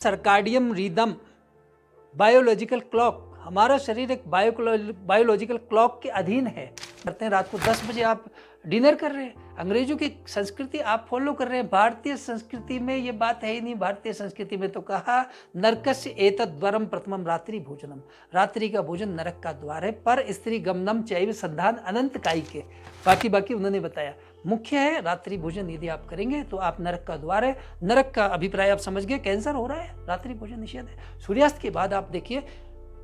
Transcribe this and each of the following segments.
सर्काडियम rhythm biological clock, हमारा शरीर एक बायोलॉजिकल क्लॉक के अधीन है। करते हैं रात को 10 बजे आप डिनर कर रहे हैं, अंग्रेजों की संस्कृति आप फॉलो कर रहे हैं। भारतीय संस्कृति में ये बात है ही नहीं। भारतीय संस्कृति में तो कहा नरकस्य एतद् द्वारम प्रथमम रात्रि भोजनम, रात्रि का भोजन नरक का द्वार है। पर स्त्री गमनम चैव संधान अनंत काई के, बाकी उन्होंने बताया। मुख्य है रात्रि भोजन यदि आप करेंगे तो आप नरक का द्वार है। नरक का अभिप्राय आप समझ गए, कैंसर हो रहा है, रात्रि भोजन निषेध है। सूर्यास्त के बाद आप देखिए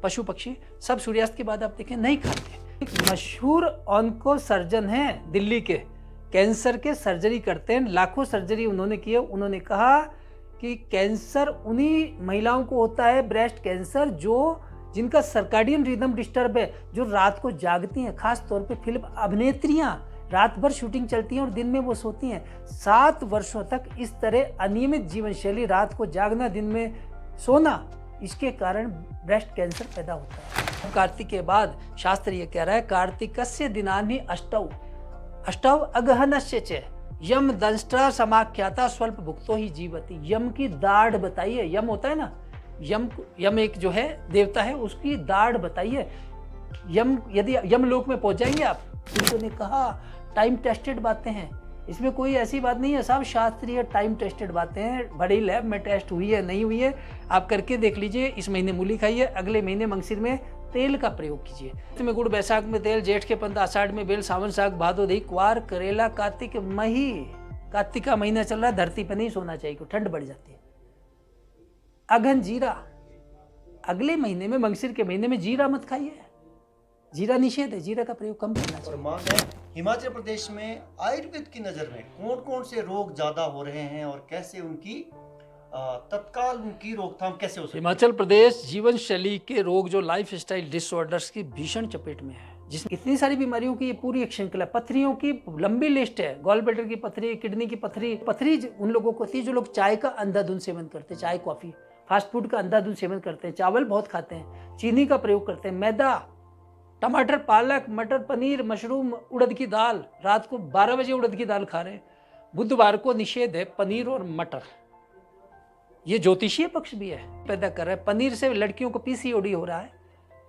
पशु पक्षी सब सूर्यास्त के बाद आप देखिए नहीं खाते। एक मशहूर ऑन्को सर्जन हैं दिल्ली के, कैंसर के सर्जरी करते हैं, लाखों सर्जरी उन्होंने किए। उन्होंने कहा कि कैंसर उन्हीं महिलाओं को होता है, ब्रेस्ट कैंसर, जो जिनका सर्काडियन रिदम डिस्टर्ब है, जो रात को जागती हैं। खास तौर पे फिल्म अभिनेत्रियां रात भर शूटिंग चलती है और दिन में वो सोती हैं। 7 वर्षों तक इस तरह अनियमित जीवन शैली, रात को जागना दिन में सोना, इसके कारण ब्रेस्ट कैंसर पैदा होता है। कार्तिक के बाद शास्त्र ये कह रहा है कार्तिकस्य दिनानि अष्टौ अगहनस्य च यम दंष्ट्रा समाख्याता स्वल्प भुक्तो ही जीवति। यम की दाढ़ बताइए, यम होता है ना, यम एक जो है देवता है, उसकी दाढ़ बताइए। यम यदि यमलोक में पहुंच जाएंगे आप, उन्होंने कहा टाइम टेस्टेड बातें हैं, इसमें कोई ऐसी बात नहीं है, सब शास्त्रीय टाइम टेस्टेड बातें हैं। बड़ी लैब में टेस्ट हुई है नहीं हुई है आप करके देख लीजिए। इस महीने मूली खाइए, अगले महीने मंगसिर में तेल का प्रयोग कीजिए। इसमें गुड़, बैसाख में तेल, जेठ के पंत, आषाढ़ में बेल, सावन साग, भादो दही, क्वार, करेला, कार्तिक मही, कार्तिक का महीना चल रहा है, धरती पर नहीं सोना चाहिए, ठंड बढ़ जाती है। अघन जीरा, अगले महीने में मंगसिर के महीने में जीरा मत खाइए, जीरा निषेध है, जीरा का प्रयोग कम करना चाहिए। और मांग है हिमाचल प्रदेश में आयुर्वेद की नज़र में कौन कौन से रोग ज़्यादा हो रहे हैं और कैसे उनकी तत्काल उनकी रोकथाम कैसे हो सकती है? हिमाचल प्रदेश जीवन शैली के रोग, जो लाइफ स्टाइल डिसऑर्डर्स की भीषण चपेट में है, जिसमें इतनी सारी बीमारियों की ये पूरी एक श्रृंखला, पथरियों की लंबी लिस्ट है। गॉल ब्लैडर की पथरी, किडनी की पथरी उन लोगों को होती है जो लोग चाय का अंधाधुंध सेवन करते हैं, चाय कॉफी, फास्ट फूड का अंधाधुंध सेवन करते हैं, चावल बहुत खाते हैं, चीनी का प्रयोग करते हैं, मैदा, टमाटर, पालक, मटर, पनीर, मशरूम, उड़द की दाल, रात को 12 बजे उड़द की दाल खा रहे हैं। बुधवार को निषेध है पनीर और मटर, ये ज्योतिषीय पक्ष भी है, पैदा कर रहा है। पनीर से लड़कियों को पीसीओडी हो रहा है,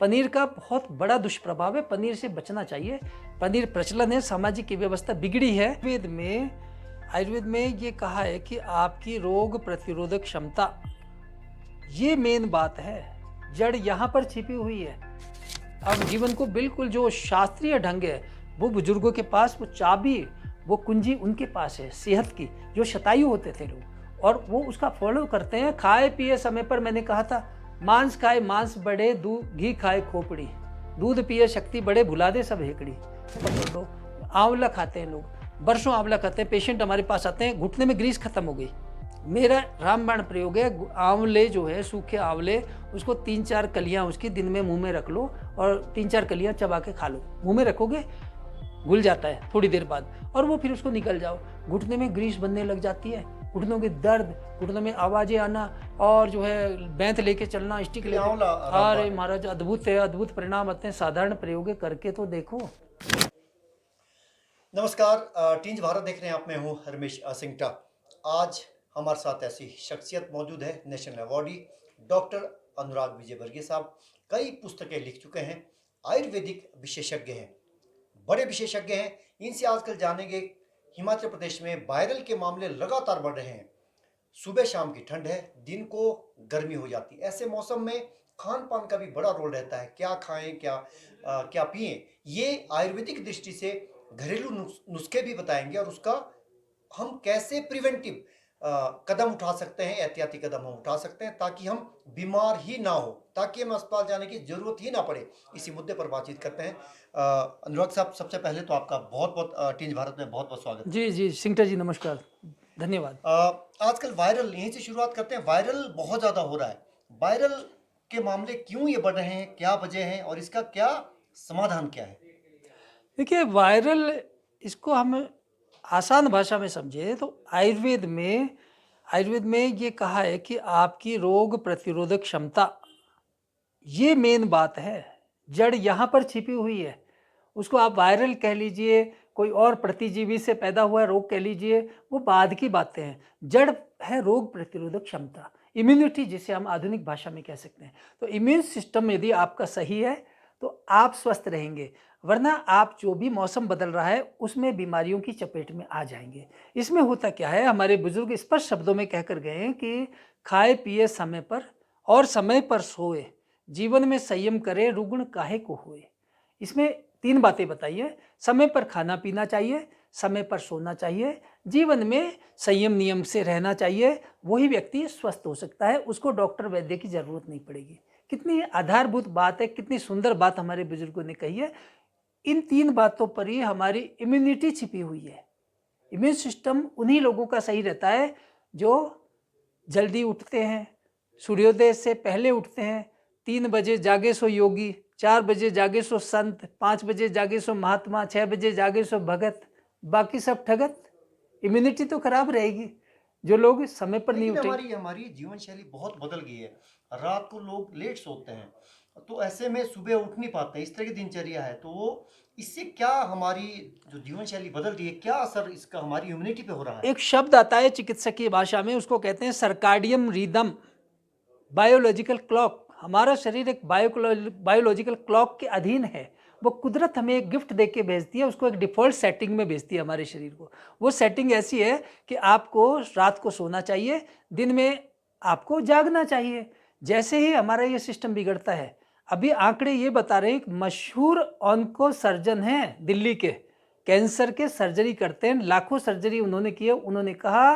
पनीर का बहुत बड़ा दुष्प्रभाव है, पनीर से बचना चाहिए। पनीर प्रचलन है, सामाजिक व्यवस्था बिगड़ी है। आयुर्वेद में ये कहा है कि आपकी रोग प्रतिरोधक क्षमता, ये मेन बात है, जड़ यहाँ पर छिपी हुई है। अब जीवन को बिल्कुल जो शास्त्रीय ढंग है, वो बुजुर्गों के पास वो चाबी, वो कुंजी उनके पास है सेहत की, जो शतायु होते थे लोग, और वो उसका फॉलो करते हैं। खाए पिए समय पर, मैंने कहा था मांस खाए मांस बढ़े, घी खाए खोपड़ी, दूध पिए शक्ति बढ़े, भुला दे सब हेकड़ी। आंवला खाते हैं लोग, बरसों आंवला खाते हैं। पेशेंट हमारे पास आते हैं, घुटने में ग्रीस खत्म हो गई, मेरा रामबाण प्रयोग है, आंवले जो है सूखे आंवले, उसको 3-4 कलियां उसकी दिन में मुंह में रख लो और 3-4 कलियां चबा के खा लो। मुंह में रखोगे घुल जाता है थोड़ी देर बाद, और वो फिर उसको निकल जाओ। घुटने में ग्रीस बनने लग जाती है, घुटनों के दर्द, घुटनों में आवाजें आना, और जो है बैंत लेके चलना, स्टिक लेके। अरे महाराज अद्भुत है, अद्भुत परिणाम आते हैं। साधारण प्रयोग करके तो देखो। नमस्कार, टीन्स भारत देख रहे हैं आप, मैं हूँ रमेश सिंगटा। आज हमारे साथ ऐसी शख्सियत मौजूद है, नेशनल अवार्डी डॉक्टर अनुराग विजयवर्गीय साहब। कई पुस्तकें लिख चुके हैं, आयुर्वेदिक विशेषज्ञ हैं, बड़े विशेषज्ञ हैं। इनसे आजकल जानेंगे, हिमाचल प्रदेश में वायरल के मामले लगातार बढ़ रहे हैं। सुबह शाम की ठंड है, दिन को गर्मी हो जाती है। ऐसे मौसम में खान पान का भी बड़ा रोल रहता है, क्या खाएं, क्या पिएं। ये आयुर्वेदिक दृष्टि से घरेलू नुस्खे भी बताएंगे और उसका हम कैसे प्रिवेंटिव कदम उठा सकते हैं, एहतियाती कदम हम उठा सकते हैं ताकि हम बीमार ही ना हो, ताकि हम अस्पताल जाने की जरूरत ही ना पड़े। इसी मुद्दे पर बातचीत करते हैं। अनुराग साहब, सबसे पहले तो आपका बहुत बहुत टीन्स भारत में बहुत बहुत स्वागत। जी सिंगटा जी, नमस्कार, धन्यवाद। आजकल वायरल, यहीं से शुरुआत करते हैं। वायरल बहुत ज़्यादा हो रहा है, वायरल के मामले क्यों ये बढ़ रहे हैं, क्या वजह है और इसका क्या समाधान क्या है? देखिए वायरल, इसको हम आसान भाषा में समझे तो आयुर्वेद में ये कहा है कि आपकी रोग प्रतिरोधक क्षमता, ये मेन बात है, जड़ यहाँ पर छिपी हुई है। उसको आप वायरल कह लीजिए, कोई और प्रतिजीवी से पैदा हुआ रोग कह लीजिए, वो बाद की बातें हैं। जड़ है रोग प्रतिरोधक क्षमता। इम्यूनिटी जिसे हम आधुनिक भाषा में कह सकते हैं। तो इम्यून सिस्टम यदि आपका सही है तो आप स्वस्थ रहेंगे, वरना आप जो भी मौसम बदल रहा है उसमें बीमारियों की चपेट में आ जाएंगे। इसमें होता क्या है, हमारे बुजुर्ग स्पष्ट शब्दों में कहकर गए हैं कि खाए पिए समय पर और समय पर सोए, जीवन में संयम करे रुग्ण काहे को होए। इसमें 3 बातें बताई है। समय पर खाना पीना चाहिए, समय पर सोना चाहिए, जीवन में संयम नियम से रहना चाहिए। वही व्यक्ति स्वस्थ हो सकता है, उसको डॉक्टर वैद्य की जरूरत नहीं पड़ेगी। कितनी आधारभूत बात है, कितनी सुंदर बात हमारे बुजुर्गों ने कही है। इन 3 बातों पर ही हमारी इम्यूनिटी छिपी हुई है। इम्यून सिस्टम उन्हीं लोगों का सही रहता है जो जल्दी उठते हैं, सूर्योदय से पहले उठते हैं, 3 बजे जागे सो योगी, 4 बजे जागे सो संत, 5 बजे जागे सो महात्मा, 6 बजे जागे सो भगत, बाकी सब ठगत। इम्यूनिटी तो खराब रहेगी जो लोग समय पर नहीं लेकिन उठे। हमारी हमारी जीवन शैली बहुत बदल गई है। रात को लोग लेट सोते हैं, तो ऐसे में सुबह उठ नहीं पाते, इस तरह की दिनचर्या है। तो वो इससे क्या हमारी जो जीवन शैली बदल रही है, क्या असर इसका हमारी इम्यूनिटी पे हो रहा है? एक शब्द आता है चिकित्सकीय भाषा में, उसको कहते हैं सर्काडियम रिदम, बायोलॉजिकल क्लॉक। हमारा शरीर एक बायोलॉजिकल क्लॉक के अधीन है। वो कुदरत हमें एक गिफ्ट देके भेजती है, उसको एक डिफ़ॉल्ट सेटिंग में भेजती है हमारे शरीर को। वो सेटिंग ऐसी है कि आपको रात को सोना चाहिए, दिन में आपको जागना चाहिए। जैसे ही हमारा ये सिस्टम बिगड़ता है, अभी आंकड़े ये बता रहे हैं, एक मशहूर ऑन्को सर्जन हैं दिल्ली के, कैंसर के सर्जरी करते हैं, लाखों सर्जरी उन्होंने की है। उन्होंने कहा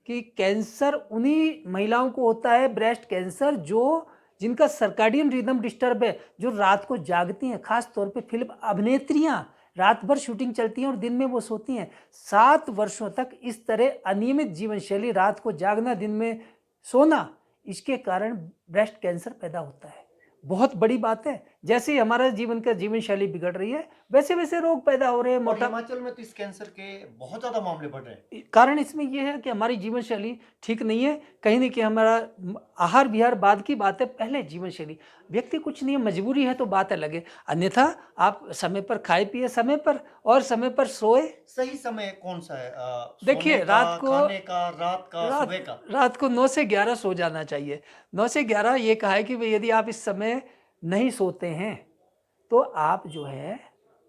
कि कैंसर उन्हीं महिलाओं को होता है, ब्रेस्ट कैंसर, जो जिनका सर्काडियन रिदम डिस्टर्ब है, जो रात को जागती हैं। खास तौर पे फिल्म अभिनेत्रियां रात भर शूटिंग चलती हैं और दिन में वो सोती हैं। 7 वर्षों तक इस तरह अनियमित जीवन शैली, रात को जागना दिन में सोना, इसके कारण ब्रेस्ट कैंसर पैदा होता है। बहुत बड़ी बात है। जैसे ही हमारा जीवन शैली बिगड़ रही है, वैसे वैसे रोग पैदा हो रहे हैं। और हिमाचल में तो इस कैंसर के बहुत ज्यादा मामले बढ़ रहे हैं। कारण इसमें यह है कि हमारी जीवन शैली ठीक नहीं है। कहीं ना कहीं हमारा आहार विहार बाद की बात है, पहले जीवन शैली। व्यक्ति कुछ नहीं है, मजबूरी है तो बात अलग है, अन्यथा आप समय पर खाए पिए समय पर और समय पर सोए। सही समय कौन सा है? देखिए, सोने का, खाने का, रात का, सुबह का? रात को 9 से 11 सो जाना चाहिए। 9 से 11 ये कहा है कि भाई यदि आप इस समय नहीं सोते हैं तो आप जो है,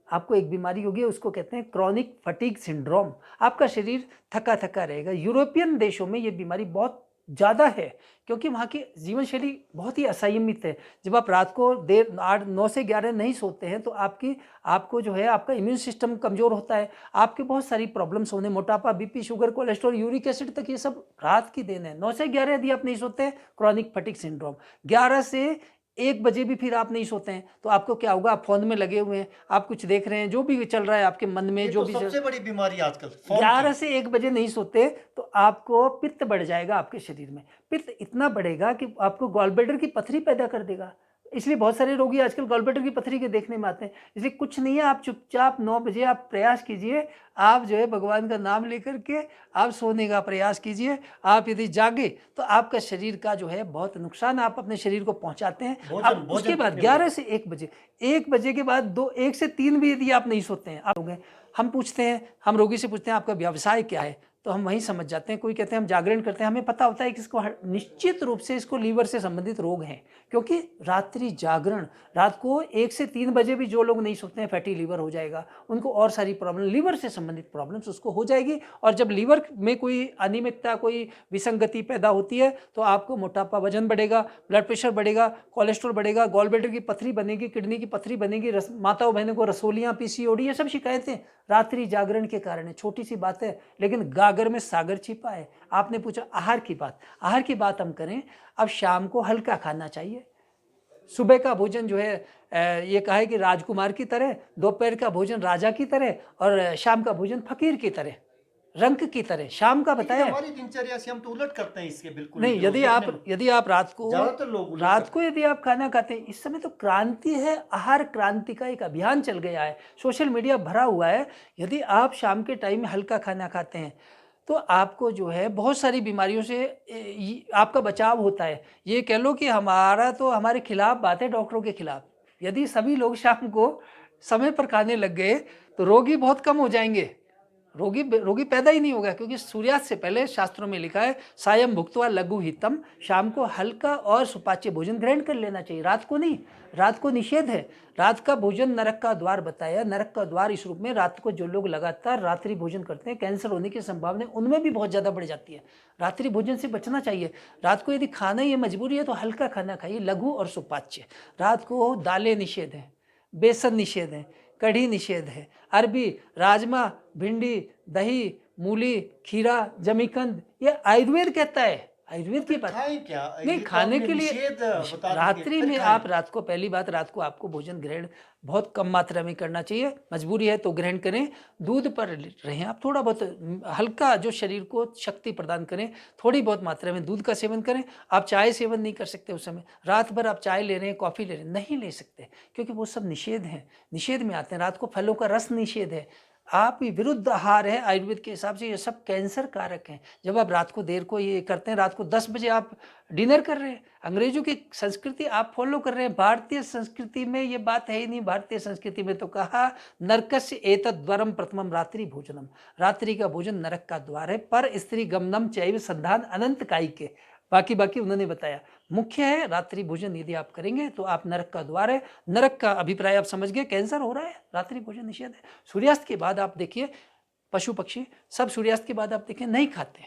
आपको एक बीमारी होगी, उसको कहते हैं क्रॉनिक फटीग सिंड्रोम। आपका शरीर थका थका रहेगा। यूरोपियन देशों में ये बीमारी बहुत ज़्यादा है, क्योंकि वहाँ की जीवन शैली बहुत ही असंयमित है। जब आप रात को देर 8 9 से 11 नहीं सोते हैं तो आपको जो है, आपका इम्यून सिस्टम कमज़ोर होता है। आपके बहुत सारी प्रॉब्लम्स होने, मोटापा, BP, sugar, cholesterol, uric acid तक, ये सब रात की देन है। 9 से 11 यदि आप नहीं सोते, क्रॉनिक फटीग सिंड्रोम। 11 से 1 बजे भी फिर आप नहीं सोते हैं तो आपको क्या होगा, आप फोन में लगे हुए हैं, आप कुछ देख रहे हैं, जो भी चल रहा है आपके मन में, ये जो तो भी सबसे बड़ी बीमारी आजकल फोन 11 की। से 1 बजे नहीं सोते तो आपको पित्त बढ़ जाएगा आपके शरीर में। पित्त इतना बढ़ेगा कि आपको गॉलब्लैडर की पथरी पैदा कर देगा। इसलिए बहुत सारे रोगी आजकल गॉलब्लैडर की पथरी के देखने में आते हैं। इसलिए कुछ नहीं है, आप चुपचाप 9 बजे आप प्रयास कीजिए, आप जो है भगवान का नाम लेकर के आप सोने का प्रयास कीजिए। आप यदि जागे तो आपका शरीर का जो है बहुत नुकसान आप अपने शरीर को पहुंचाते हैं। अब उसके बाद 11 से 1 बजे, 1 बजे के बाद 1 से 3 भी यदि आप नहीं सोते हैं, आप हो गए। हम पूछते हैं, हम रोगी से पूछते हैं आपका व्यवसाय क्या है, तो हम वहीं समझ जाते हैं। कोई कहते हैं हम जागरण करते हैं, हमें पता होता है कि इसको निश्चित रूप से इसको लीवर से संबंधित रोग हैं, क्योंकि रात्रि जागरण, रात को 1 से 3 बजे भी जो लोग नहीं सोते हैं, फैटी लीवर हो जाएगा उनको, और सारी प्रॉब्लम, लीवर से संबंधित प्रॉब्लम्स उसको हो जाएगी। और जब लीवर में कोई अनियमितता, कोई विसंगति पैदा होती है तो आपको मोटापा, वजन बढ़ेगा, ब्लड प्रेशर बढ़ेगा, कोलेस्ट्रॉल बढ़ेगा, गॉलब्लैडर की पथरी बनेगी, किडनी की पथरी बनेगी, माताओं बहनों को रसोलियाँ, पीसीओडी, ये सब शिकायतें रात्रि जागरण के कारण है। छोटी सी बात है, लेकिन गागर में सागर छिपा है। आपने पूछा आहार की बात, आहार की बात हम करें। अब शाम को हल्का खाना चाहिए। सुबह का भोजन जो है, ये कहा है कि राजकुमार की तरह, दोपहर का भोजन राजा की तरह, और शाम का भोजन फकीर की तरह, रंक की तरह। शाम का बताया हमारी दिनचर्या से हम तो उलट करते हैं इसके बिल्कुल नहीं। यदि आप रात को, ज्यादातर लोग यदि आप खाना खाते हैं, इस समय तो क्रांति है, आहार क्रांति का एक अभियान चल गया है, सोशल मीडिया भरा हुआ है। यदि आप शाम के टाइम में हल्का खाना खाते हैं तो आपको जो है बहुत सारी बीमारियों से आपका बचाव होता है। ये कह लो कि हमारा तो हमारे खिलाफ बात है, डॉक्टरों के खिलाफ। यदि सभी लोग शाम को समय पर खाने लग गए तो रोगी बहुत कम हो जाएंगे। रोगी पैदा ही नहीं होगा, क्योंकि सूर्यास्त से पहले शास्त्रों में लिखा है सायं भुक्त्वा लघु हितम, शाम को हल्का और सुपाच्य भोजन ग्रहण कर लेना चाहिए, रात को नहीं। रात को निषेध है। रात का भोजन नरक का द्वार बताया। नरक का द्वार इस रूप में रात को जो लोग लगातार रात्रि भोजन करते हैं, कैंसर होने की संभावना उनमें भी बहुत ज़्यादा बढ़ जाती है। रात्रि भोजन से बचना चाहिए। रात को यदि खाना ही मजबूरी है तो हल्का खाना खाइए, लघु और सुपाच्य। रात को दालें निषेध है, बेसन निषेध है, कढ़ी निषेध है, अरबी, राजमा, भिंडी, दही, मूली, खीरा, जमीकंद, ये आयुर्वेद कहता है। आयुर्वेद की बात खाएं क्या? नहीं, ये तो खाने आपने के लिए निषेध बता दिए, रात्रि फिर में खाएं। आप रात को, पहली बात, रात को आपको भोजन ग्रहण बहुत कम मात्रा में करना चाहिए। मजबूरी है तो ग्रहण करें। दूध पर रहें आप, थोड़ा बहुत हल्का जो शरीर को शक्ति प्रदान करें, थोड़ी बहुत मात्रा में दूध का सेवन करें। आप चाय सेवन नहीं कर सकते उस समय। रात भर आप चाय ले रहे हैं, कॉफ़ी ले रहे हैं, नहीं ले सकते, क्योंकि वो सब निषेध हैं, निषेध में आते हैं। रात को फलों का रस निषेध है। आप विरुद्ध आहार है आयुर्वेद के हिसाब से, ये सब कैंसर कारक हैं। जब आप रात को देर को ये करते हैं, रात को 10 बजे आप डिनर कर रहे हैं, अंग्रेजों की संस्कृति आप फॉलो कर रहे हैं। भारतीय संस्कृति में ये बात है ही नहीं। भारतीय संस्कृति में तो कहा नरकस्य एतद् द्वारम प्रथमम रात्रि भोजनम, रात्रि का भोजन नरक का द्वार है। पर स्त्री गमनम चैव संधान अनंत कायिके, बाकी उन्होंने बताया। मुख्य है रात्रि भोजन यदि आप करेंगे तो आप नरक का द्वार है। नरक का अभिप्राय आप समझ गए, कैंसर हो रहा है, रात्रि भोजन निषेध है। सूर्यास्त के बाद आप देखिए, पशु पक्षी सब सूर्यास्त के बाद आप देखें नहीं खाते।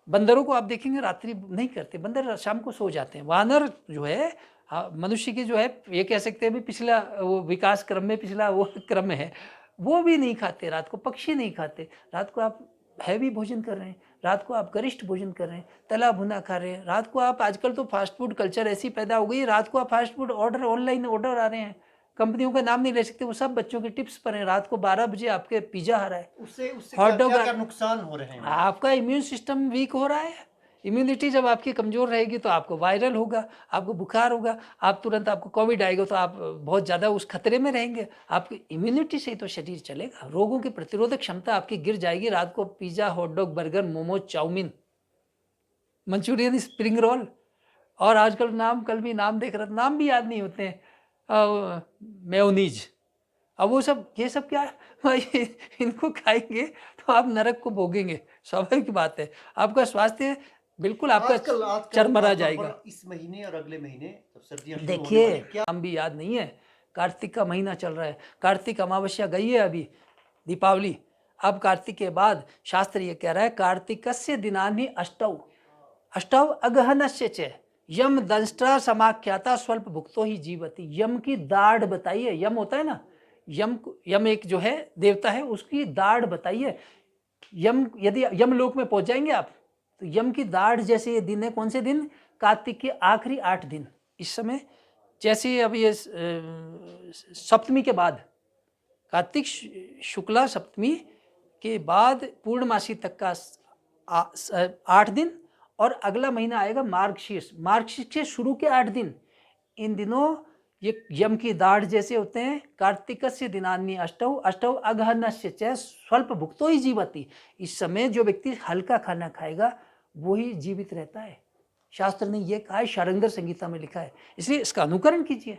बंदरों को आप देखेंगे रात्रि नहीं करते, बंदर शाम को सो जाते हैं। वानर जो है मनुष्य की जो है, ये कह सकते हैं भी पिछला वो विकास क्रम में पिछला वो क्रम है, वो भी नहीं खाते रात को। पक्षी नहीं खाते रात को। आप हैवी भोजन कर रहे हैं, रात को आप गरिष्ठ भोजन कर रहे हैं, तला भुना खा रहे हैं। रात को आप, आजकल तो फास्ट फूड कल्चर ऐसी पैदा हो गई, रात को आप fast food order, online order आ रहे हैं, कंपनियों का नाम नहीं ले सकते, वो सब बच्चों के टिप्स पर हैं। रात को 12 बजे आपके पिज्जा आ रहा है, उससे उससे हॉट डॉग क्या नुकसान हो रहे हैं? आपका इम्यून सिस्टम वीक हो रहा है। इम्यूनिटी जब आपकी कमज़ोर रहेगी तो आपको वायरल होगा, आपको बुखार होगा, आप तुरंत, आपको कोविड आएगा तो आप बहुत ज़्यादा उस खतरे में रहेंगे। आपकी इम्यूनिटी से ही तो शरीर चलेगा। रोगों की प्रतिरोधक क्षमता आपकी गिर जाएगी। रात को pizza, hot dog, burger, momos, chowmein, Manchurian, spring roll, और आजकल नाम, कल भी नाम देख रहा था, नाम भी याद नहीं होते हैं, मेयोनीज। अब वो सब, ये सब क्या है भाई, इनको खाएंगे तो आप नरक को भोगेंगे, स्वाभाविक बात है। आपका स्वास्थ्य बिल्कुल आपका चरमरा आजकल जाएगा। इस महीने और अगले महीने जब सर्दियां शुरू होने देखिए, वाली हैं, क्या नाम भी याद नहीं है। कार्तिक का महीना चल रहा है, कार्तिक अमावस्या गई है अभी, दीपावली। अब कार्तिक के बाद शास्त्र ये कह रहा है कार्तिकस्य दिनानि अष्टौ, अष्टौ अगहनस्य च यम दंष्ट्रा समाख्याता स्वल्प भुक्तो ही जीवति। यम की दाढ़ बताइए, यम होता है ना, यम एक जो है देवता है, उसकी दाढ़ बताइए। यम, यदि यमलोक में पहुंच जाएंगे आप तो यम की दाढ़ जैसे ये दिन है, कौन से दिन? कार्तिक के आखिरी 8 दिन। इस समय जैसे अब ये सप्तमी के बाद, कार्तिक शुक्ला सप्तमी के बाद पूर्णमासी तक का 8 दिन, और अगला महीना आएगा मार्गशीर्ष, मार्गशीर्ष के शुरू के 8 दिन। इन दिनों ये यम की दाढ़ जैसे होते हैं। कार्तिकस्य दिनानि अष्टौ, अष्टौ अगहनस्य च स्वल्प भुक्तो ही जीवति। इस समय जो व्यक्ति हल्का खाना खाएगा वही जीवित रहता है। शास्त्र ने यह कहा है, शारंगर संगीता में लिखा है। इसलिए इसका अनुकरण कीजिए।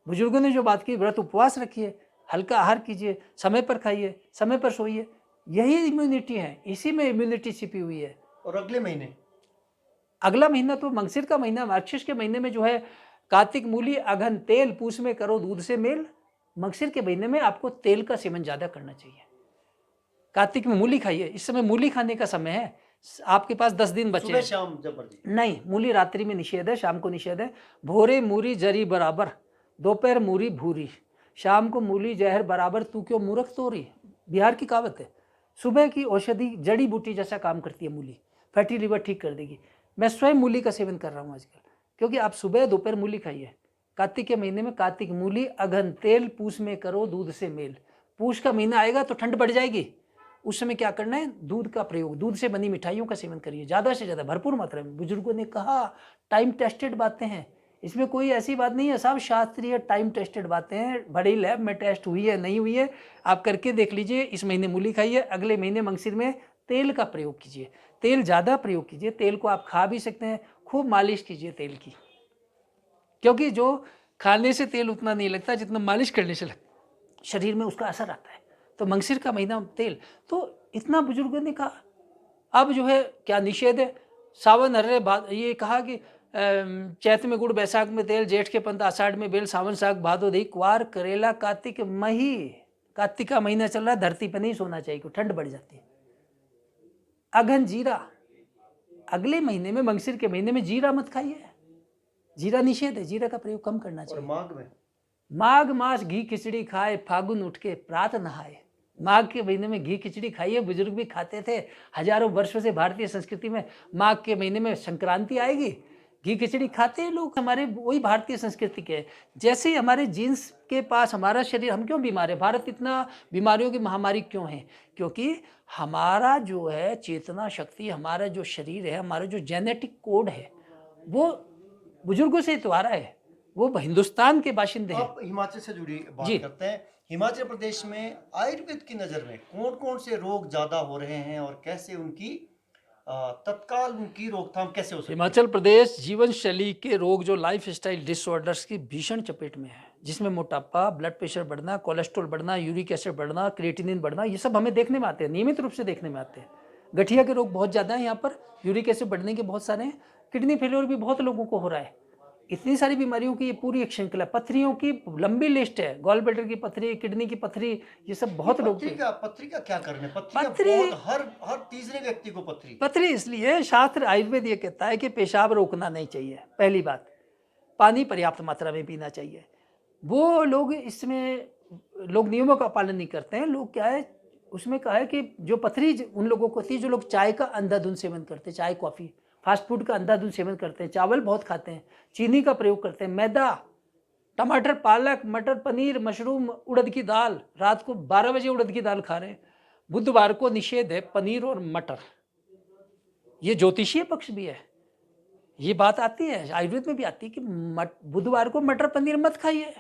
बुजुर्गों ने जो बात की, व्रत उपवास रखिए, हल्का आहार कीजिए, समय पर खाइए, समय पर सोइए, यही इम्यूनिटी है, इसी में इम्यूनिटी छिपी हुई है। और अगले महीने, अगला महीना तो मंगसिर का महीना, मार्गशीर्ष के महीने में जो है कार्तिक, मूली, अघन, तेल, पूस में करो दूध से मेल। मंगसिर के महीने में आपको तेल का सेवन ज़्यादा करना चाहिए। कार्तिक में मूली खाइए, इस समय मूली खाने का समय है। आपके पास 10 दिन बचे सुबह हैं। शाम जबरदस्त नहीं, मूली रात्रि में निषेध है, शाम को निषेध है। भोरे मूरी जरी बराबर, दोपहर मूरी भूरी, शाम को मूली जहर बराबर, तू क्यों मूर्ख तोरी। बिहार की कहावत है। सुबह की औषधि जड़ी बूटी जैसा काम करती है मूली, फैटी लिवर ठीक कर देगी। मैं स्वयं मूली का सेवन कर रहा हूँ आजकल, क्योंकि आप सुबह दोपहर मूली खाइए। कार्तिक के महीने में कार्तिक मूली, अघन तेल, पूस में करो दूध से मेल। पूस का महीना आएगा तो ठंड बढ़ जाएगी, उस समय क्या करना है? दूध का प्रयोग, दूध से बनी मिठाइयों का सेवन करिए, ज़्यादा से ज़्यादा, भरपूर मात्रा में। बुजुर्गों ने कहा, टाइम टेस्टेड बातें हैं, इसमें कोई ऐसी बात नहीं है, सब शास्त्रीय टाइम टेस्टेड बातें हैं। बड़ी लैब में टेस्ट हुई है नहीं हुई है, आप करके देख लीजिए। इस महीने मूली खाइए, अगले महीने मंगसिर में तेल का प्रयोग कीजिए, तेल ज़्यादा प्रयोग कीजिए। तेल को आप खा भी सकते हैं, खूब मालिश कीजिए तेल की, क्योंकि जो खाने से तेल उतना नहीं लगता जितना मालिश करने से लगता, शरीर में उसका असर आता है। तो मंगसिर का महीना तेल, तो इतना बुजुर्गों ने कहा। अब जो है क्या निषेध है, सावन हर्रे ये कहा कि चैत में गुड़, बैसाख में तेल, जेठ के पंत, आषाढ़ में बेल, सावन साग, भादो दही, क्वार करेला, कार्तिक मही, कार्तिक का महीना चल रहा है, धरती पर नहीं सोना चाहिए, ठंड बढ़ जाती है। अघन जीरा, अगले महीने में मंगसिर के महीने में जीरा मत खाइए, जीरा निषेध है, जीरा का प्रयोग कम करना चाहिए। और माघ मास घी खिचड़ी खाए, फागुन उठ के प्रात नहाए। माघ के महीने में घी खिचड़ी खाइए, बुजुर्ग भी खाते थे हजारों वर्षों से भारतीय संस्कृति में। माघ के महीने में संक्रांति आएगी, घी खिचड़ी खाते हैं लोग, हमारे वही भारतीय संस्कृति के। जैसे ही हमारे जीन्स के पास हमारा शरीर, हम क्यों बीमार है, भारत इतना बीमारियों की महामारी क्यों है? क्योंकि हमारा जो है चेतना शक्ति, हमारा जो शरीर है, हमारा जो जेनेटिक कोड है, वो बुजुर्गों से तो आ रहा है, वो हिंदुस्तान के बाशिंदे हैं। आप हिमाचल से जुड़ी बात जी। करते हैं। हिमाचल प्रदेश में आयुर्वेद की नज़र में कौन कौन से रोग ज़्यादा हो रहे हैं और कैसे उनकी तत्काल उनकी रोकथाम कैसे हो सकती है? हिमाचल प्रदेश जीवन शैली के रोग, जो लाइफ स्टाइल डिसऑर्डर्स की भीषण चपेट में है, जिसमें मोटापा, ब्लड प्रेशर बढ़ना, कोलेस्ट्रॉल बढ़ना, यूरिक एसिड बढ़ना, क्रिएटिनिन बढ़ना, ये सब हमें देखने में आते हैं, नियमित रूप से देखने में आते हैं। गठिया के रोग बहुत ज़्यादा हैं यहाँ पर, यूरिक एसिड बढ़ने के बहुत सारे हैं, किडनी फेलियर भी बहुत लोगों को हो रहा है। इतनी सारी बीमारियों की ये पूरी एक श्रृंखला, पथरियों की लंबी लिस्ट है, गॉल ब्लैडर की पथरी, किडनी की पथरी, ये सब बहुत लोग। पथरी का क्या करना है? पथरी हर तीसरे व्यक्ति को पथरी इसलिए, शास्त्र आयुर्वेद ये कहता है कि पेशाब रोकना नहीं चाहिए, पहली बात। पानी पर्याप्त मात्रा में पीना चाहिए। वो लोग इसमें लोग नियमों का पालन नहीं करते हैं। लोग क्या है, उसमें कहा है कि जो पथरी उन लोगों को होती है जो लोग चाय का अंधाधुंध सेवन करते हैं, चाय कॉफ़ी, फास्ट फूड का अंधाधुंध सेवन करते हैं, चावल बहुत खाते हैं, चीनी का प्रयोग करते हैं, मैदा, टमाटर, पालक, मटर, पनीर, मशरूम, उड़द की दाल, रात को 12 बजे उड़द की दाल खा रहे हैं। बुधवार को निषेध है पनीर और मटर, ये ज्योतिषीय पक्ष भी है। ये बात आती है आयुर्वेद में भी आती है कि बुधवार को मटर पनीर मत खाइए।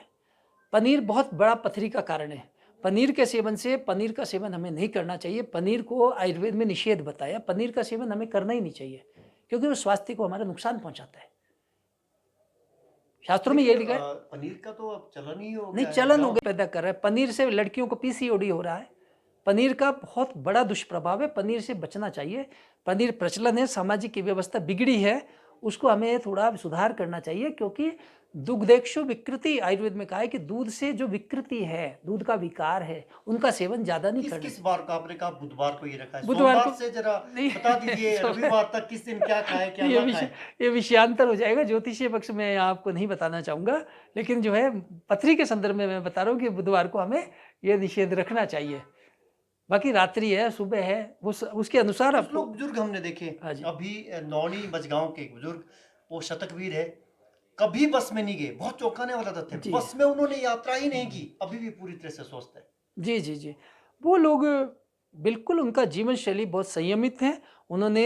पनीर बहुत बड़ा पथरी का कारण है। पनीर के सेवन से, पनीर का सेवन हमें नहीं करना चाहिए। पनीर को आयुर्वेद में निषेध बताया, पनीर का सेवन हमें करना ही नहीं चाहिए क्योंकि वो स्वास्थ्य को हमारा नुकसान पहुंचाता है। शास्त्रों में ये लिखा है। पनीर का तो अब चलन ही हो गया, नहीं चलन हो गया, पैदा कर रहा है। पनीर से लड़कियों को पीसीओडी हो रहा है। पनीर का बहुत बड़ा दुष्प्रभाव है, पनीर से बचना चाहिए। पनीर प्रचलन है, सामाजिक व्यवस्था बिगड़ी है, उसको हमें थोड़ा सुधार करना चाहिए क्योंकि दुग्धेक्षु विकृति, आयुर्वेद में कहा है कि दूध से जो विकृति है, दूध का विकार है, उनका सेवन ज्यादा नहीं करना। किस बार का आपने कहा बुधवार को ये रखा है? बुधवार को से जरा बता दीजिए, रविवार तक किस दिन क्या खाए क्या ना खाए? ये विषयांतर हो जाएगा, ज्योतिषीय पक्ष में आपको नहीं बताना चाहूंगा, लेकिन जो है पथरी के संदर्भ में मैं बता रहा हूँ कि बुधवार को हमें ये निषेध रखना चाहिए। बाकी रात्रि है, सुबह है, उसके अनुसार कुछ लोग बुजुर्ग हमने देखे, अभी नौनी मजगांव के बुजुर्ग, वो शतकवीर है, कभी बस में नहीं गए, बहुत चौंकाने वाला तथ्य है। बस में उन्होंने यात्रा ही नहीं की, अभी भी पूरी तरह से स्वस्थ है। जी जी जी, वो लोग बिल्कुल, उनका जीवन शैली बहुत संयमित है। उन्होंने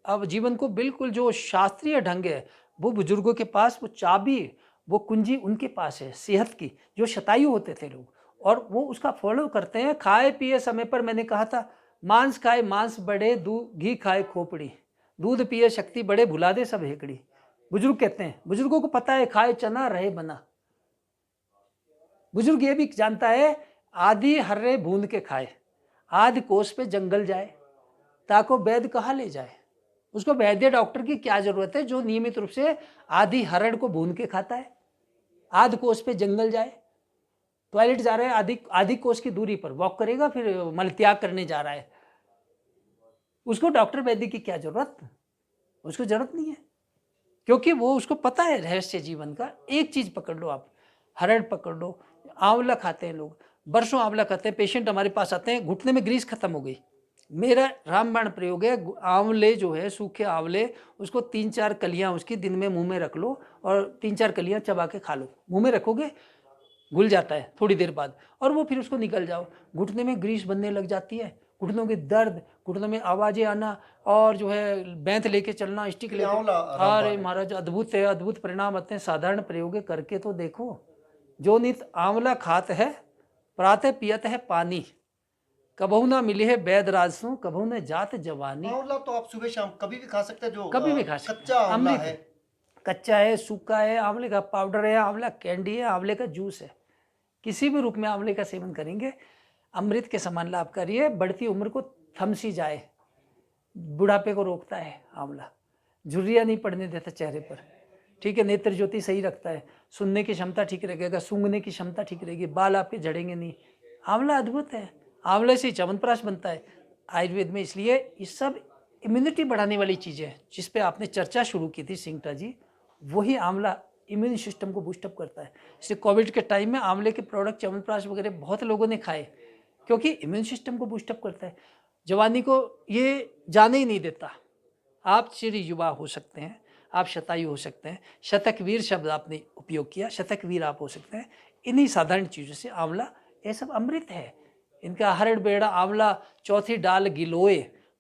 अब जीवन को बिल्कुल, जो शास्त्रीय ढंग है वो बुजुर्गों के पास, वो चाबी, वो कुंजी उनके पास है सेहत की, जो शतायु होते थे लोग, और वो उसका फॉलो करते हैं। खाए पिए समय पर, मैंने कहा था मांस खाए मांस बढ़े, घी खाए खोपड़ी, दूध पिए शक्ति बढ़े, भुला दे सब हेकड़ी। बुजुर्ग कहते हैं, बुजुर्गों को पता है खाए चना रहे बना। बुजुर्ग ये भी जानता है आदि हर्रे बूंद के खाए, आदि कोस पे जंगल जाए, ताको वैद्य कहाँ ले जाए। उसको वैद्य डॉक्टर की क्या जरूरत है जो नियमित रूप से आदि हरड़ को भून के खाता है। आदि कोस पे जंगल जाए, टॉयलेट जा रहा है आदि कोस की दूरी पर वॉक करेगा, फिर मलत्याग करने जा रहा है, उसको डॉक्टर वैद्य की क्या जरूरत? उसको जरूरत नहीं है, क्योंकि वो, उसको पता है रहस्य जीवन का। एक चीज पकड़ लो आप, हरड़ पकड़ लो, आंवला खाते हैं लोग, बरसों आंवला खाते हैं। पेशेंट हमारे पास आते हैं, घुटने में ग्रीस खत्म हो गई, मेरा रामबाण प्रयोग है, आंवले जो है, सूखे आंवले, उसको 3-4 कलियां उसकी दिन में मुंह में रख लो और 3-4 कलियां चबा के खा लो। मुंह में रखोगे घुल जाता है थोड़ी देर बाद, और वो फिर उसको निकल जाओ। घुटने में ग्रीस बनने लग जाती है, घुटनों के दर्द, घुटनों में आवाजें आना, और जो है बैंत लेके चलना, स्टिक लेके। अरे महाराज, अद्भुत है, अद्भुत परिणाम आते हैं। साधारण प्रयोग करके तो देखो। जो नित आंवला खात है, प्रातः पियत है पानी, कबहू ना मिली है वैद राजसों, कबहू न जात जवानी। आंवला तो आप सुबह शाम कभी भी खा सकते हैं, जो कभी भी खा सकते, कच्चा आंवला है, कच्चा है, सूखा है, आंवले का पाउडर है, आंवला कैंडी है, आंवले का जूस है, किसी भी रूप में आंवले का सेवन करेंगे अमृत के समान लाभकारी है। बढ़ती उम्र को थम सी जाए, बुढ़ापे को रोकता है आंवला, झुर्रियाँ नहीं पड़ने देता चेहरे पर, ठीक है, नेत्र ज्योति सही रखता है, सुनने की क्षमता ठीक रहेगा, सूंघने की क्षमता ठीक रहेगी, बाल आपके झड़ेंगे नहीं। आंवला अद्भुत है, आंवले से च्यवनप्राश बनता है आयुर्वेद में, इसलिए ये सब इम्यूनिटी बढ़ाने वाली चीज़ें हैं जिस पे आपने चर्चा शुरू की थी सिंगटा जी, वही आंवला इम्यून सिस्टम को बूस्टअप करता है। इसलिए कोविड के टाइम में आंवले के प्रोडक्ट च्यवनप्राश वगैरह बहुत लोगों ने खाए, क्योंकि इम्यून सिस्टम को बूस्टअप करता है, जवानी को ये जाने ही नहीं देता। आप चिर युवा हो सकते हैं, आप शतायु हो सकते हैं, शतकवीर शब्द आपने उपयोग किया, शतकवीर आप हो सकते हैं। इन्हीं साधारण चीज़ों से आंवला, ये सब अमृत है। इनका हरड़ बेड़ा आंवला, चौथी डाल गिलोय,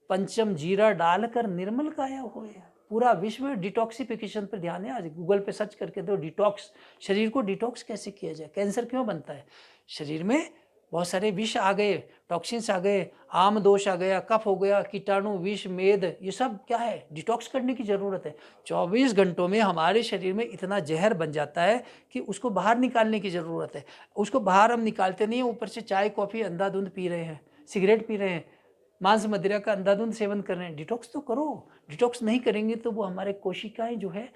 पंचम जीरा डालकर निर्मल काया होए। पूरा विश्व डिटॉक्सिफिकेशन पर ध्यान है। आज गूगल पे सर्च करके दो डिटॉक्स, शरीर को डिटॉक्स कैसे किया जाए, कैंसर क्यों बनता है, शरीर में बहुत सारे विष आ गए, टॉक्सिन्स आ गए, आम दोष आ गया, कफ हो गया, कीटाणु, विष, मेद, ये सब क्या है, डिटॉक्स करने की ज़रूरत है। 24 घंटों में हमारे शरीर में इतना जहर बन जाता है कि उसको बाहर निकालने की ज़रूरत है। उसको बाहर हम निकालते नहीं हैं, ऊपर से चाय कॉफ़ी अंधाधुंध पी रहे हैं, सिगरेट पी रहे हैं, मांस मदिरा का अंधाधुंध सेवन कर रहे हैं। डिटॉक्स तो करो। डिटॉक्स नहीं करेंगे तो वो हमारे कोशिकाएं जो है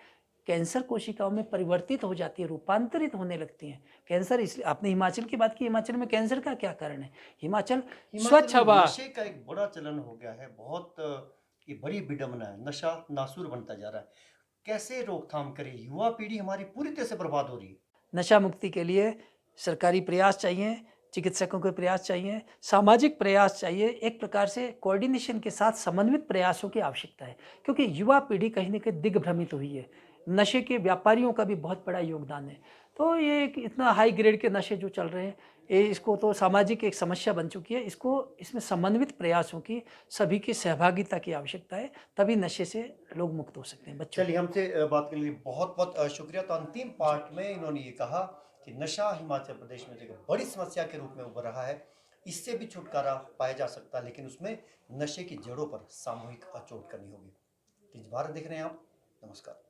कैंसर कोशिकाओं में परिवर्तित हो जाती है, रूपांतरित होने लगती हैं। कैंसर, इसलिए आपने हिमाचल की बात की, हिमाचल में कैंसर का क्या कारण है, हिमाचल स्वच्छ हिमाचल में हवा। नशे का एक बड़ा चलन हो गया है, बहुत ये बड़ी विडंबना है, नशा नासूर बनता जा रहा है। कैसे रोकथाम करें, युवा पीढ़ी हमारी पूरी तरह से बर्बाद हो रही है। नशा मुक्ति के लिए सरकारी प्रयास चाहिए, चिकित्सकों के प्रयास चाहिए, सामाजिक प्रयास चाहिए, एक प्रकार से कोऑर्डिनेशन के साथ समन्वित प्रयासों की आवश्यकता है, क्योंकि युवा पीढ़ी कहीं ना कहीं दिग्भ्रमित हुई है। नशे के व्यापारियों का भी बहुत बड़ा योगदान है। तो ये एक इतना हाई ग्रेड के नशे जो चल रहे हैं, ये इसको तो सामाजिक एक समस्या बन चुकी है। इसको, इसमें समन्वित प्रयासों की, सभी की सहभागिता की आवश्यकता है, तभी नशे से लोग मुक्त हो सकते हैं। बच्चों, चलिए, हमसे बात करने के लिए बहुत बहुत शुक्रिया। तो अंतिम पार्ट में इन्होंने ये कहा कि नशा हिमाचल प्रदेश में एक बड़ी समस्या के रूप में उभर रहा है, इससे भी छुटकारा पाया जा सकता है, लेकिन उसमें नशे की जड़ों पर सामूहिक अचोट करनी होगी। तेज भारत देख रहे हैं आप, नमस्कार।